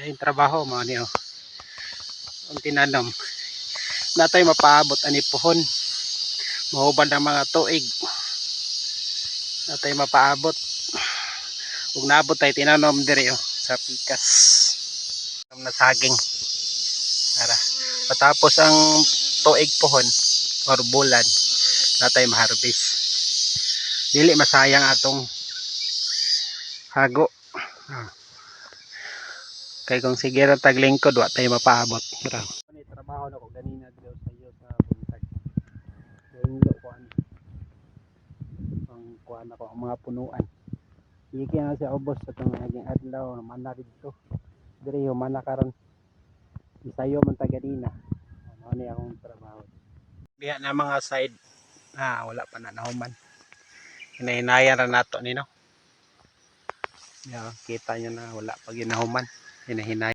Yung trabaho mo niyo. Ang tinanong. Natay mapaabot ani pohon. Mahubad ng mga tuig. Natay mapaabot. Ug naabot tay tinanom diri sa pikas. Ang nasaging. Para patapos ang tuig pohon or bulan natay ma-harvest. Dili masayang atong hago. Kay kung sige ra taglingkod wa tay mapaabot. Ni trabaho na ko ganina dito sa iyo sa buntag. Dilo ko ang kuan ako ang mga punuan. Iki na siya ubos sa tong naging adlaw man na dito. Diri man na karon. Isayo man ta ganina. Ano ni akong trabaho. Diha na mga side wala pa na nahuman. Hinahinayan ra nato ni no. Ya, kita nyo na wala pa ginahuman. Hinahinay.